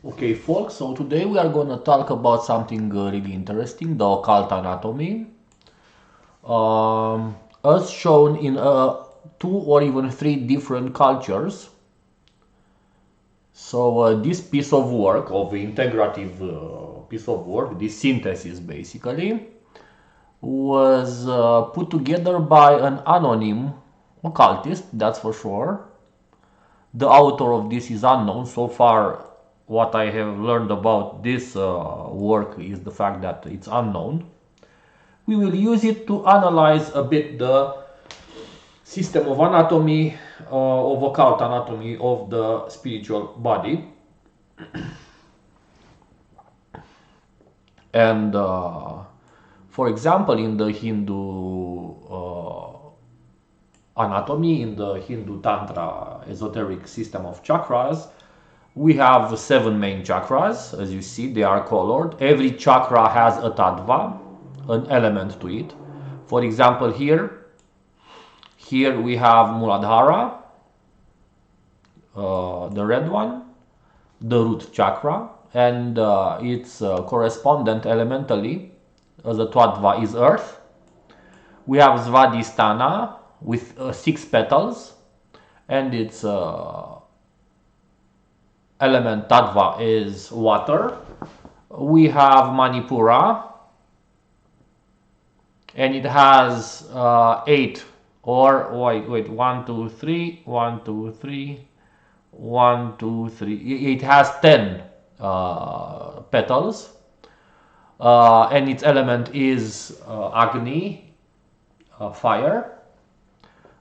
Okay, folks, so today we are going to talk about something really interesting, the occult anatomy. As shown in two or even three different cultures. So this piece of work, of integrative piece of work, this synthesis basically, was put together by an anonymous occultist, that's for sure. The author of this is unknown. So far, what I have learned about this work is the fact that it's unknown. We will use it to analyze a bit the system of anatomy, of occult anatomy of the spiritual body. And for example, in the Hindu anatomy, in the Hindu Tantra esoteric system of chakras, we have 7 main chakras. As you see, they are colored. Every chakra has a tattva, an element to it. For example, here we have Muladhara, the red one, the root chakra, and its correspondent elementally as a tattva is earth. We have Svadhisthana with 6 petals, and its element tattva is water. We have Manipura, and it has 8 or wait 1 2 3 1 2 3 1 2 3. It has 10 petals, and its element is Agni, fire.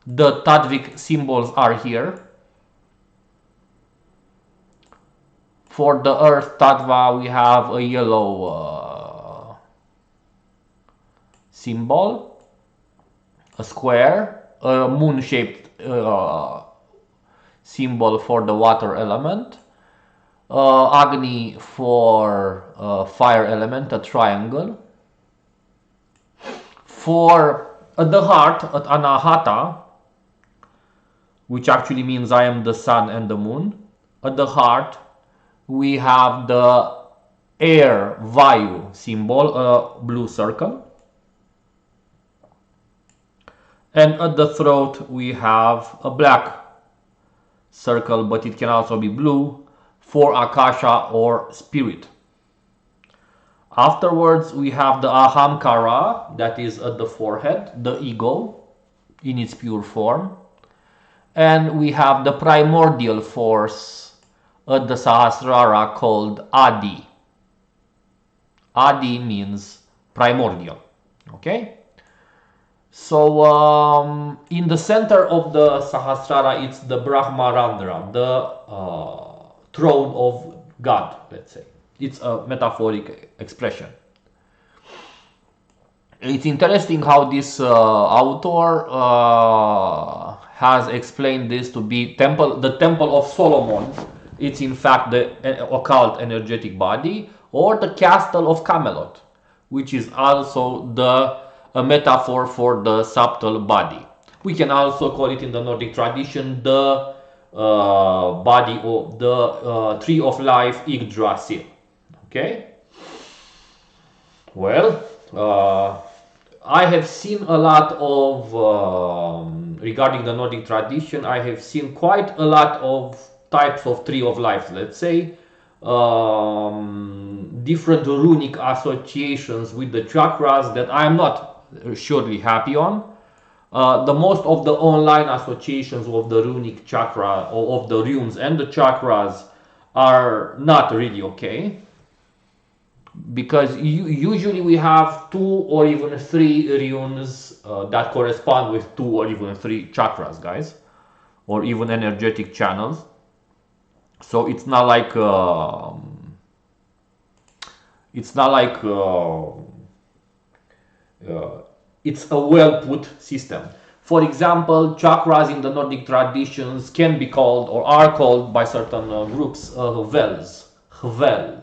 The Tattvic symbols are here. For the earth tattva, we have a yellow symbol, a square, a moon-shaped symbol for the water element, Agni for fire element, a triangle. For the heart, at Anahata, which actually means I am the sun and the moon, at the heart we have the air Vayu symbol, a blue circle. And at the throat we have a black circle, but it can also be blue, for Akasha or spirit. Afterwards we have the Ahamkara, that is at the forehead, the ego in its pure form. And we have the primordial force at the Sahasrara called Adi. Adi means primordial. Okay? So in the center of the Sahasrara, it's the Brahmarandra, the throne of God, let's say. It's a metaphoric expression. It's interesting how this author has explained this to be the temple of Solomon. It's in fact the occult energetic body, or the castle of Camelot, which is also a metaphor for the subtle body. We can also call it in the Nordic tradition the body of the tree of life, Yggdrasil. Okay. Well, I have seen a lot of regarding the Nordic tradition. I have seen quite a lot of types of tree of life, let's say, different runic associations with the chakras that I'm not surely happy on. The most of the online associations of the runic chakra, or of the runes and the chakras, are not really okay, because usually we have 2 or even 3 runes that correspond with 2 or even 3 chakras, guys, or even energetic channels. So it's not like it's a well put system. For example, chakras in the Nordic traditions can be called, or are called by certain groups, hvels, hvel.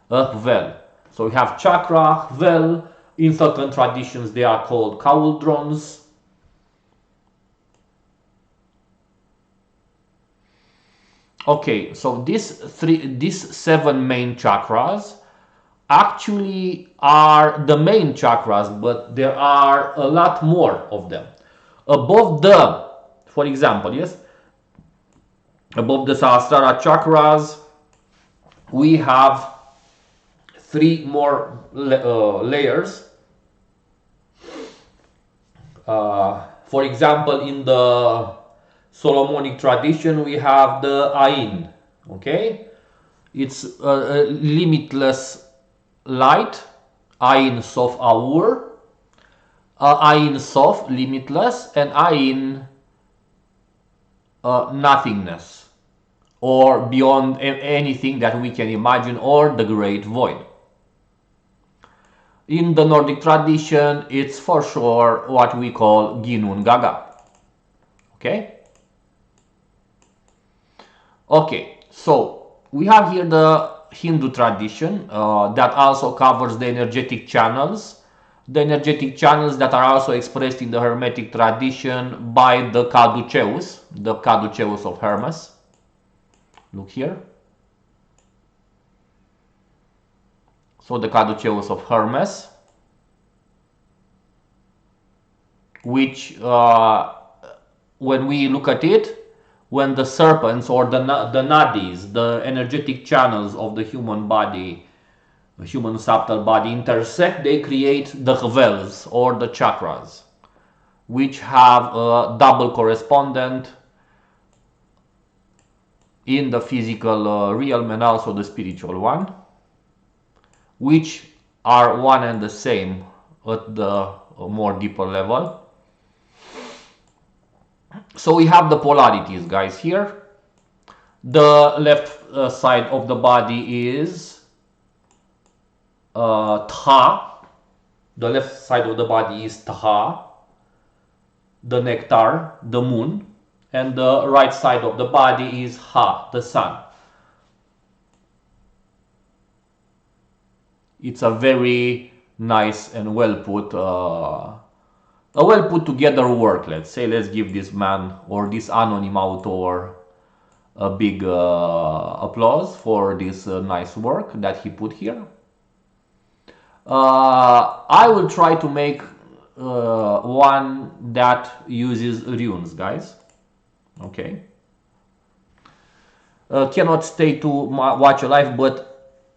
Hvel. So we have chakra, hvel. In certain traditions they are called cauldrons. Okay, so these 7 main chakras actually are the main chakras, but there are a lot more of them. Above the, for example, yes, above the Sahasrara chakras, we have 3 more layers. For example, in the Solomonic tradition, we have the Ain. Okay, it's a limitless light, Ain Sof Awur, Ain Sof limitless, and Ain nothingness, or beyond anything that we can imagine, or the great void. In the Nordic tradition, it's for sure what we call Ginun Gaga. Okay? Okay, so we have here the Hindu tradition that also covers the energetic channels. The energetic channels that are also expressed in the Hermetic tradition by the Caduceus of Hermes. Look here. So the Caduceus of Hermes, which when we look at it, when the serpents or the nadis, the energetic channels of the human body, the human subtle body intersect, they create the Hvels or the chakras, which have a double correspondent in the physical realm and also the spiritual one, which are one and the same at the more deeper level. So we have the polarities, guys, here. The left side of the body is Tha. The left side of the body is Tha, the nectar, the moon, and the right side of the body is Ha, the sun. It's a very nice and well put together work, let's say. Let's give this man or this anonym author a big applause for this nice work that he put here. I will try to make one that uses runes, guys. Okay. Cannot stay to watch a live, but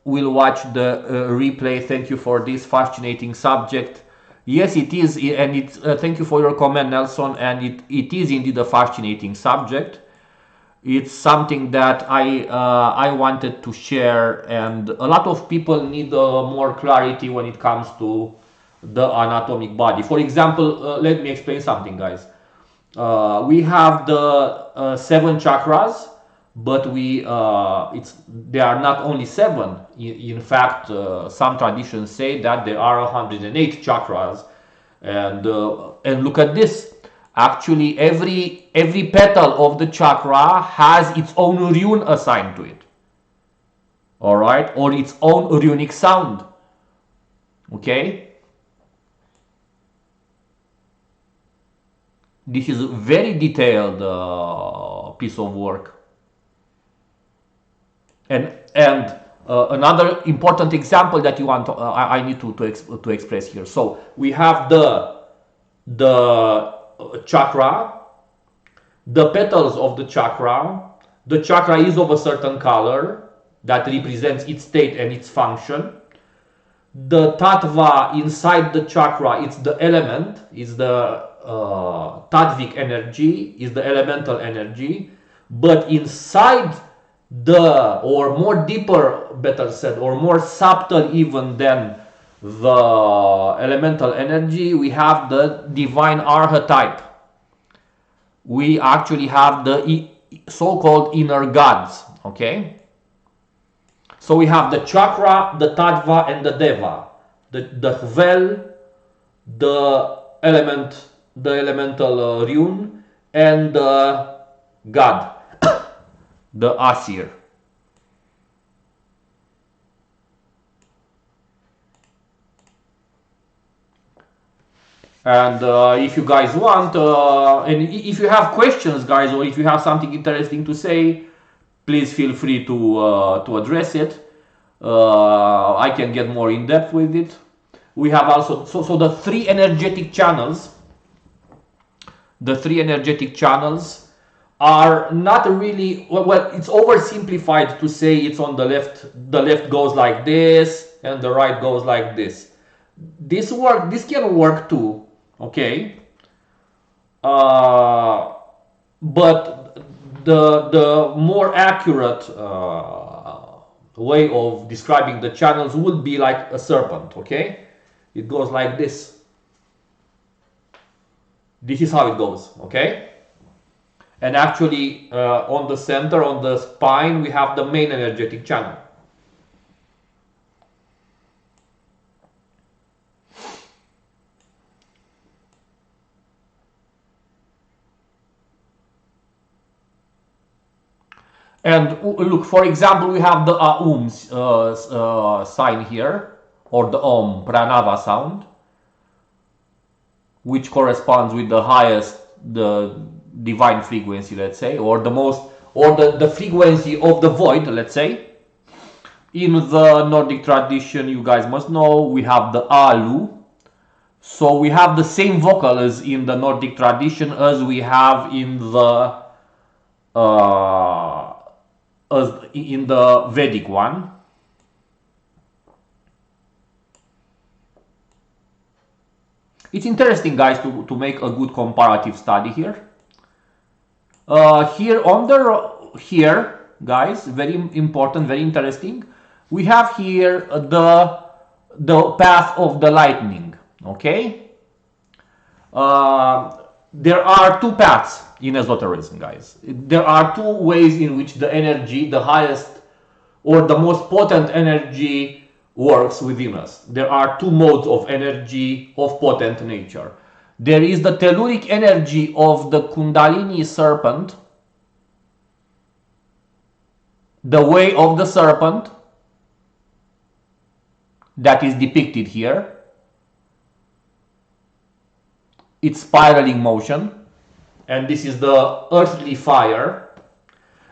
will watch the replay. Thank you for this fascinating subject. Yes, it is, and it's thank you for your comment, Nelson, and it is indeed a fascinating subject. It's something that I wanted to share, and a lot of people need more clarity when it comes to the anatomic body. For example, let me explain something, guys. We have the 7 chakras, but they are not only 7. In fact, some traditions say that there are 108 chakras, and look at this. Actually, every petal of the chakra has its own rune assigned to it. All right, or its own runic sound. Okay. This is a very detailed piece of work. And another important example that you want I need to express here. So we have the chakra, the petals of the chakra. The chakra is of a certain color that represents its state and its function. The tattva inside the chakra, it's the element, is the tattvic energy, is the elemental energy. But inside or more deeper, better said, or more subtle even than the elemental energy, we have the divine archetype. We actually have the so-called inner gods. Okay, so we have the chakra, the tattva, and the deva, the hvel, the elemental rune, and the god, the asir. And if you guys want, and if you have questions, guys, or if you have something interesting to say, please feel free to address it. I can get more in depth with it. We have also so the three energetic channels. The three energetic channels are not really well. It's oversimplified to say it's on the left. The left goes like this, and the right goes like this. This can work too. Okay. But the more accurate way of describing the channels would be like a serpent. Okay, it goes like this. This is how it goes. Okay, and actually on the center, on the spine, we have the main energetic channel. And look, for example, we have the Aum sign here, or the Om Pranava sound, which corresponds with the highest, the divine frequency, let's say, or the most, or the frequency of the void, let's say. In the Nordic tradition, you guys must know, we have the Alu. So we have the same vocal as in the Nordic tradition as we have in the Vedic one. It's interesting, guys, to make a good comparative study here. Here, guys, very important, very interesting. We have here the path of the lightning. Okay. There are two paths in esotericism, guys. There are two ways in which the energy, the highest or the most potent energy, works within us. There are two modes of energy of potent nature. There is the telluric energy of the Kundalini serpent, the way of the serpent, that is depicted here. It's spiraling motion, and this is the earthly fire.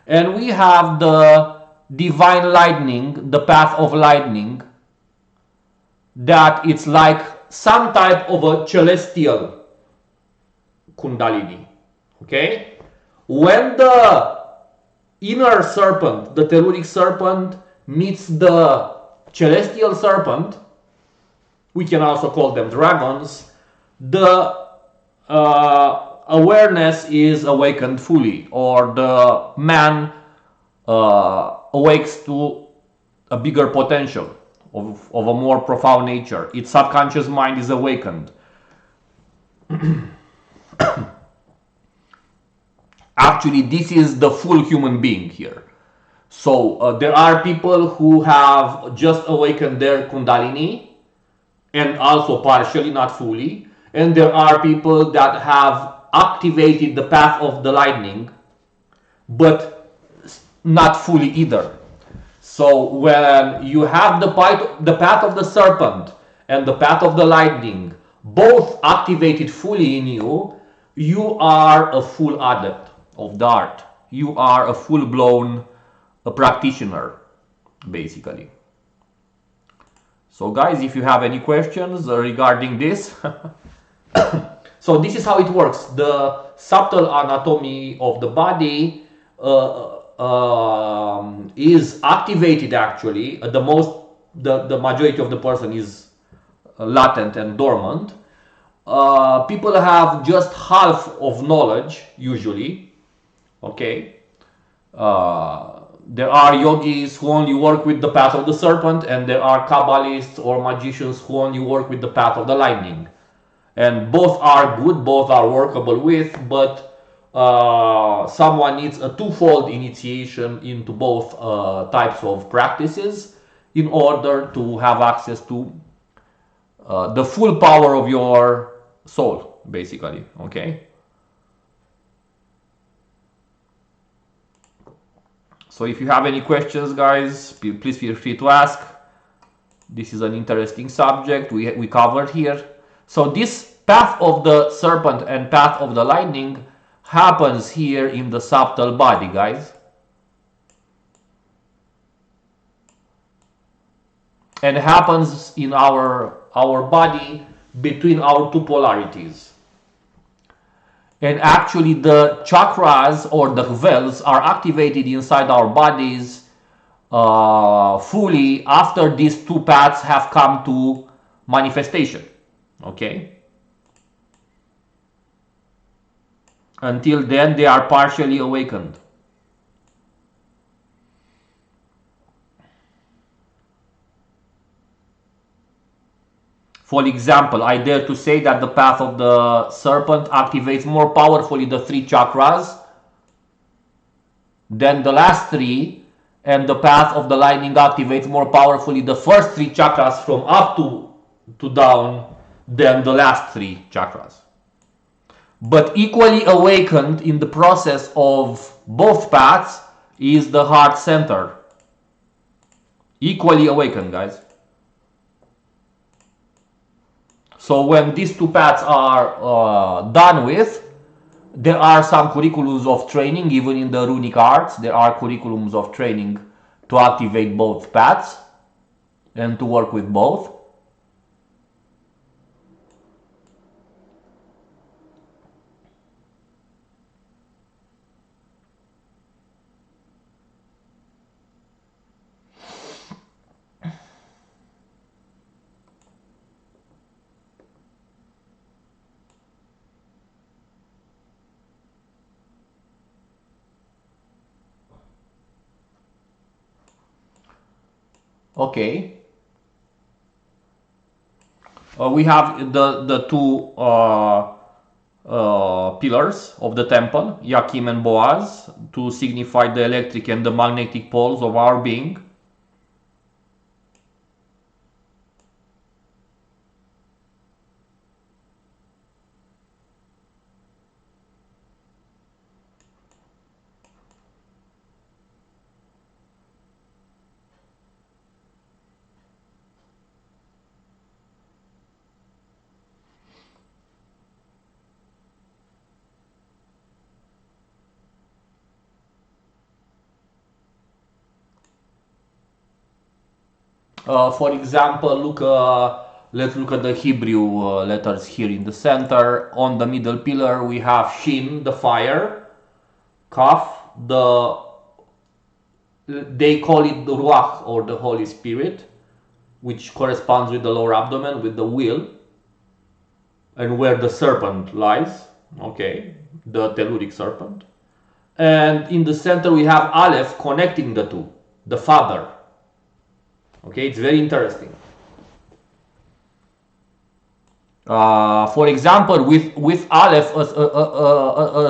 And we have the divine lightning, the path of lightning, that it's like some type of a celestial Kundalini. Okay? When the inner serpent, the telluric serpent, meets the celestial serpent, we can also call them dragons, the awareness is awakened fully, or the man awakes to a bigger potential of a more profound nature. Its subconscious mind is awakened. Actually, this is the full human being here. So there are people who have just awakened their Kundalini, and also partially, not fully. And there are people that have activated the path of the lightning, but not fully either. So when you have the path of the serpent and the path of the lightning both activated fully in you, you are a full adept of the art. You are a full-blown practitioner, basically. So guys, if you have any questions regarding this, so this is how it works. The subtle anatomy of the body is activated actually. The majority of the person is latent and dormant. People have just half of knowledge usually. Okay. There are yogis who only work with the path of the serpent, and there are Kabbalists or magicians who only work with the path of the lightning. And both are good, both are workable with, but someone needs a twofold initiation into both types of practices in order to have access to the full power of your soul, basically. Okay. So if you have any questions, guys, please feel free to ask. This is an interesting subject we covered here. So this path of the serpent and path of the lightning happens here in the subtle body, guys. and happens in our body between our two polarities. And actually the chakras or the wells are activated inside our bodies fully after these two paths have come to manifestation. Okay? Until then, they are partially awakened. For example, I dare to say that the path of the serpent activates more powerfully the three chakras than the last three, and the path of the lightning activates more powerfully the first three chakras from up to down than the last three chakras. But equally awakened in the process of both paths is the heart center. Equally awakened, guys. So when these two paths are done with, there are some curriculums of training, even in the runic arts, there are curriculums of training to activate both paths and to work with both. Okay. We have the two pillars of the temple, Yakim and Boaz, to signify the electric and the magnetic poles of our being. For example, let's look at the Hebrew letters here in the center. On the middle pillar, we have Shin, the fire, Kaf, they call it the Ruach or the Holy Spirit, which corresponds with the lower abdomen, with the will, and where the serpent lies, okay, the telluric serpent. And in the center, we have Aleph connecting the two, the father. Okay, it's very interesting. For example, with Aleph as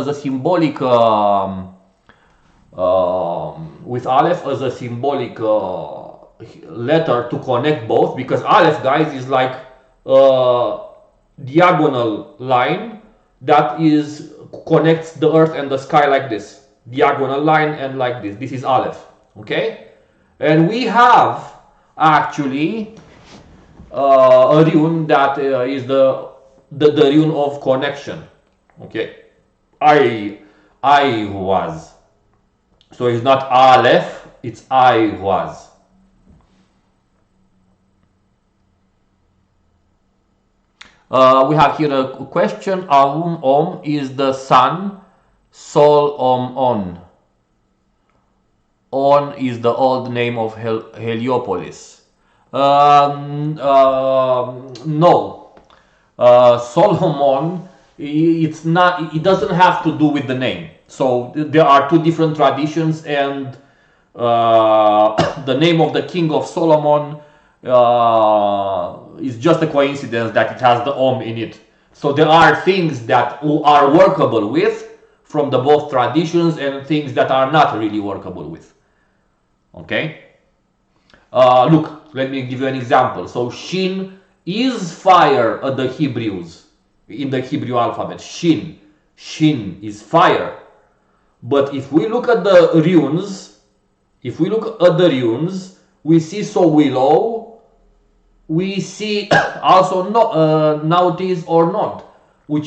a symbolic with Aleph as a symbolic letter to connect both, because Aleph, guys, is like a diagonal line that is connects the earth and the sky like this, diagonal line, and like this. This is Aleph, okay? And we have actually a rune that is the rune of connection. Okay, I was. So it's not Aleph, it's I was. We have here a question. Aum Om is the sun, Sol Om On. On is the old name of Heliopolis. No. Solomon, it's not. It doesn't have to do with the name. So there are two different traditions, and the name of the king of Solomon is just a coincidence that it has the Om in it. So there are things that are workable with from the both traditions, and things that are not really workable with. Okay. Look, let me give you an example. So Shin is fire at the Hebrews, in the Hebrew alphabet. Shin is fire. But if we look at the runes, we see so willow, we see also nautis or not, which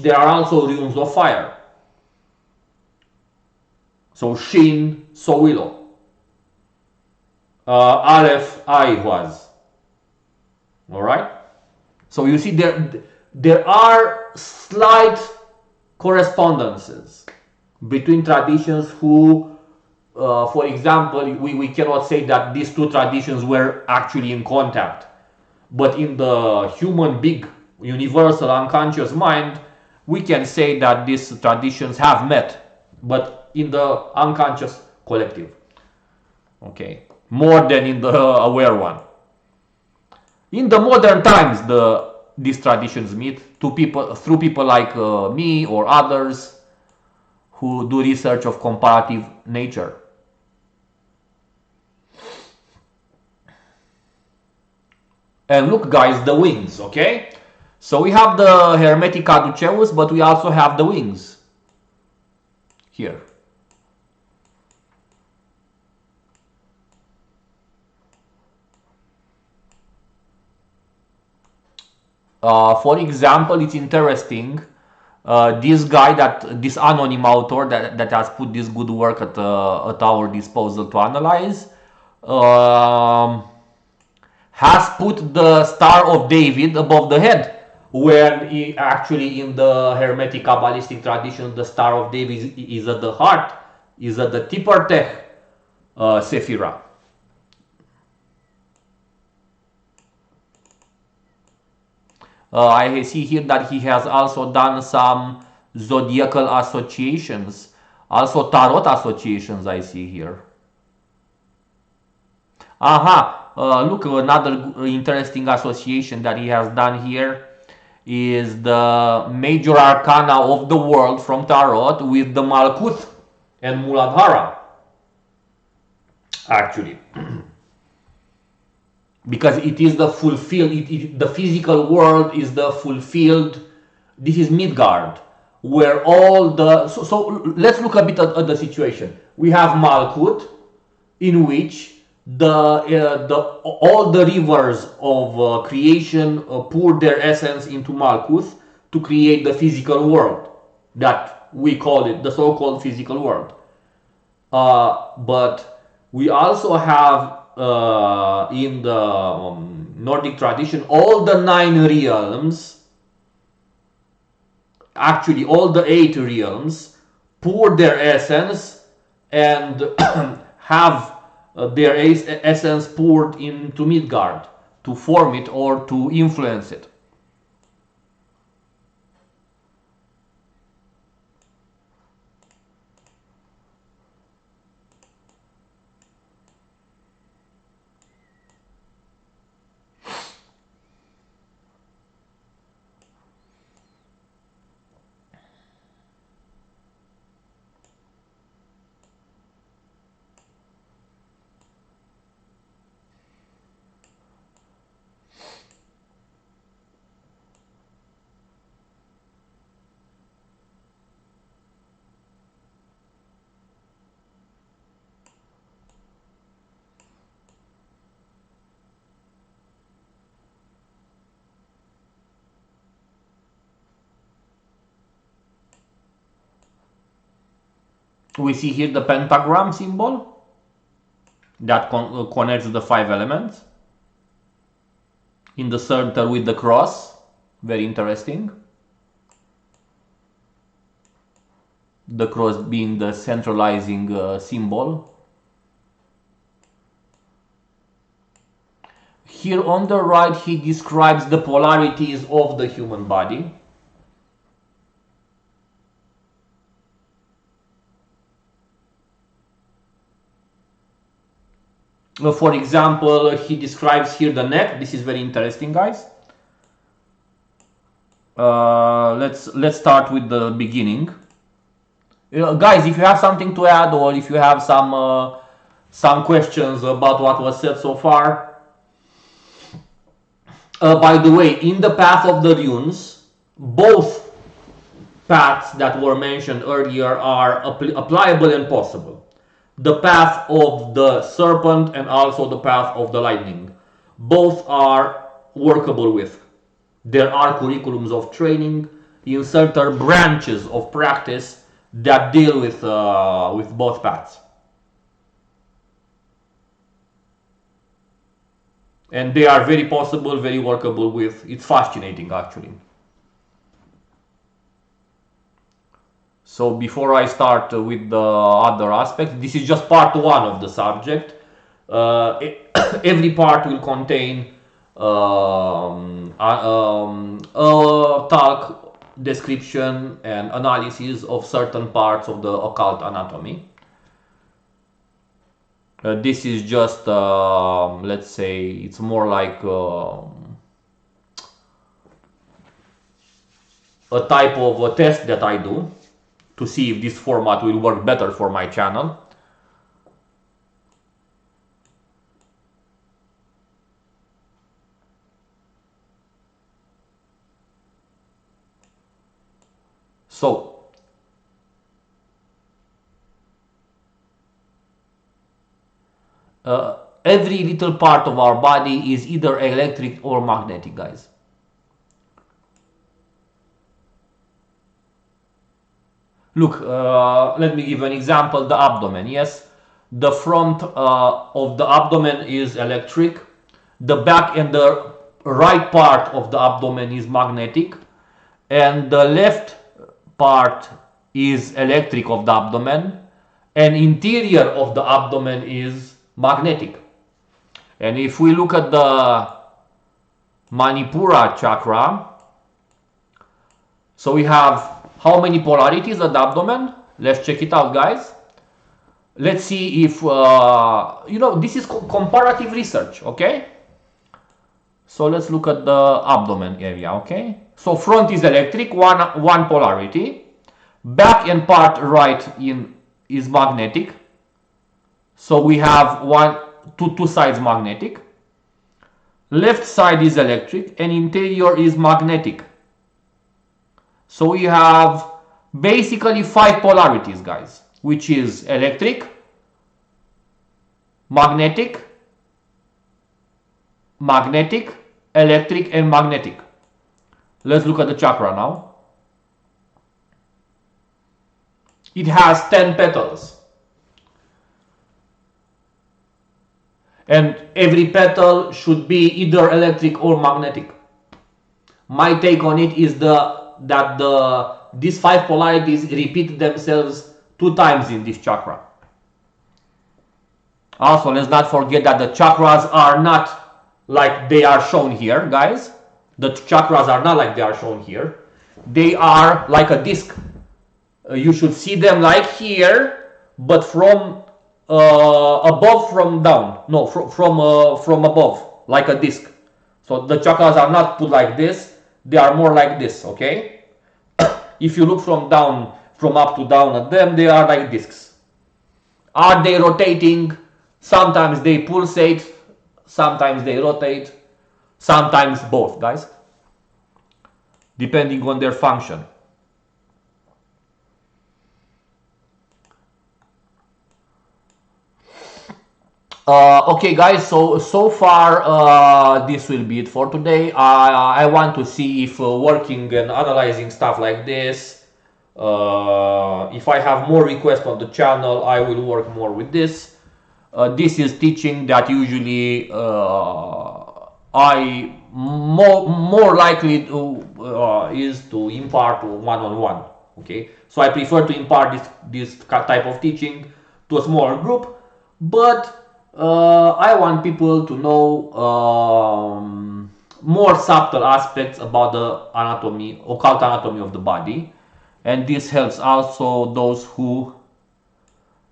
there are also runes of fire. So Shin, so willow. Aleph I was. All right. So you see there are slight correspondences between traditions who, for example, we cannot say that these two traditions were actually in contact, but in the human big universal unconscious mind, we can say that these traditions have met, but in the unconscious collective, okay, more than in the aware one. In the modern times, these traditions meet through people like me or others who do research of comparative nature. And look, guys, the wings, okay? So we have the Hermetic Caduceus, but we also have the wings here. For example, it's interesting. This anonymous author that has put this good work at our disposal to analyze, um, has put the Star of David above the head, when actually in the Hermetic Kabbalistic tradition, the Star of David is at the heart, is at the Tippertech Sephirah. I see here that he has also done some zodiacal associations, also tarot associations I see here. Aha, look, another interesting association that he has done here is the major arcana of the world from tarot with the Malkuth and Muladhara, actually. Because it is the fulfilled, the physical world is the fulfilled, this is Midgard, where all the, so let's look a bit at the situation. We have Malkuth, in which all the rivers of creation pour their essence into Malkuth to create the physical world that we call it the so-called physical world. But we also have in the Nordic tradition all the 9 realms, actually all the 8 realms, pour their essence and have their essence poured into Midgard to form it or to influence it. We see here the pentagram symbol that connects the 5 elements in the center with the cross, very interesting. The cross being the centralizing symbol. Here on the right he describes the polarities of the human body. For example, he describes here the neck. This is very interesting, guys. Let's start with the beginning. Guys, if you have something to add, or if you have some questions about what was said so far. By the way, in the path of the runes, both paths that were mentioned earlier are applicable and possible. The path of the serpent and also the path of the lightning. Both are workable with. There are curriculums of training in certain branches of practice that deal with both paths. And they are very possible, very workable with. It's fascinating actually. So before I start with the other aspects, this is just part one of the subject. Every part will contain a talk, description and analysis of certain parts of the occult anatomy. This is just, let's say, it's more like a type of a test that I do to see if this format will work better for my channel. So, every little part of our body is either electric or magnetic, guys. Look, let me give an example. The abdomen, yes? The front of the abdomen is electric. The back and the right part of the abdomen is magnetic. And the left part is electric of the abdomen. And interior of the abdomen is magnetic. And if we look at the Manipura chakra, so we have how many polarities at the abdomen? Let's check it out, guys. Let's see if, this is comparative research, okay? So let's look at the abdomen area, okay? So front is electric, one polarity. Back and part right is magnetic. So we have two sides magnetic. Left side is electric and interior is magnetic. So we have basically 5 polarities, guys, which is electric, magnetic, electric, and magnetic. Let's look at the chakra now. It has 10 petals. And every petal should be either electric or magnetic. My take on it is that these 5 polarities repeat themselves 2 times in this chakra. Also, let's not forget that the chakras are not like they are shown here, guys. The chakras are not like they are shown here. They are like a disc. You should see them like here, but from above, from down. No, from above, like a disc. So the chakras are not put like this. They are more like this, okay? If you look from up to down at them, they are like discs. Are they rotating? Sometimes they pulsate, sometimes they rotate, sometimes both, guys, depending on their function. Okay, guys, so far this will be it for today. I want to see if working and analyzing stuff like this, if I have more requests on the channel, I will work more with this. This is teaching that usually I more likely to is to impart one-on-one. Okay, so I prefer to impart this type of teaching to a smaller group, but I want people to know more subtle aspects about the anatomy, occult anatomy of the body, and this helps also those who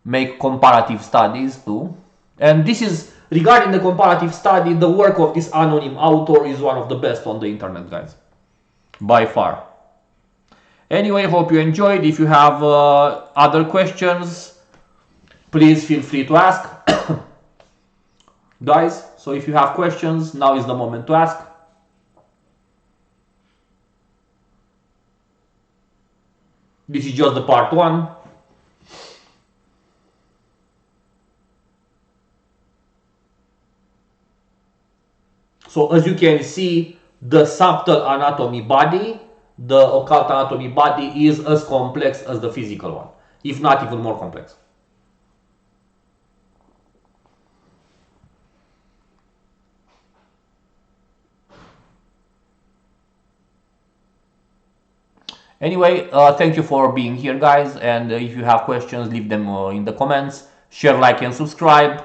make comparative studies too. And this is regarding the comparative study, the work of this anonymous author is one of the best on the internet, guys, by far. Anyway, hope you enjoyed. If you have other questions, please feel free to ask. Guys, so if you have questions, now is the moment to ask. This is just the part 1. So as you can see, the subtle anatomy body, the occult anatomy body is as complex as the physical one, if not even more complex. Anyway, thank you for being here, guys, and if you have questions, leave them in the comments. Share, like, and subscribe,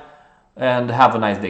and have a nice day.